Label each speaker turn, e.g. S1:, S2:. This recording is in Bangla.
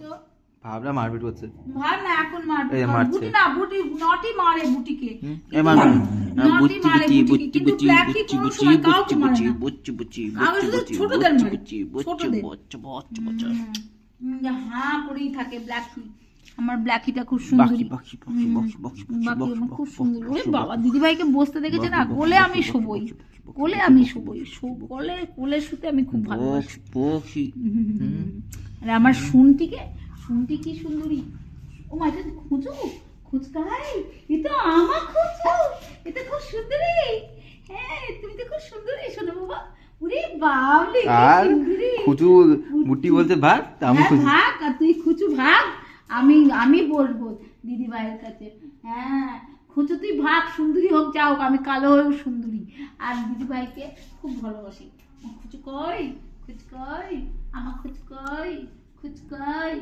S1: তো
S2: ভাবলা মারপিট করছে।
S1: ভাব না এখন
S2: এই
S1: মারপিট
S2: মারছে।
S1: বুটি না, বুটি নটি মারে বুটিকে।
S2: এই মার
S1: নটি মারে বুটিকে, কিন্তু ব্ল্যাকি কোনো সময় কাউকে মারে না। কাগজ শুধু ছোটদের মারে, ছোটদের। হাঁ করেই থাকে ব্ল্যাকি। আমার ব্ল্যাকিটা খুব সুন্দরী। বাকি আমার খুব সুন্দর। ওরে বাবা, দিদিভাইকে বসতে দেখেছে না, কোলে আমি শুবই, কোলে আমি শুবই, কোলে কোলে শুতে আমি খুব ভালোবাসি। আর আমার শুনটি কি সুন্দরী। ও মা, এটা খুঁজু, খুঁজকাই, এটা আমার খুঁজু, এটা খুব সুন্দরী। হ্যাঁ, তুমি তো খুব সুন্দরী শোনো বাবা। ওরে বাবলে, কি
S2: আর
S1: সুন্দরী।
S2: খুচু বুটি বলতে ভাগ, আমি
S1: হ্যাঁ
S2: খুচু।
S1: ভাগ, আর তুই খুচু ভাগ। আমি বলবো দিদি ভাইয়ের কাছে, হ্যাঁ খুচু তুই ভাগ, সুন্দরী হোক যা হোক, আমি কালো হয়েও সুন্দরী। আর দিদি ভাইকে খুব ভালোবাসি। খুচু কই, খুচ কই, আমার খুচ কই, খুচ কই।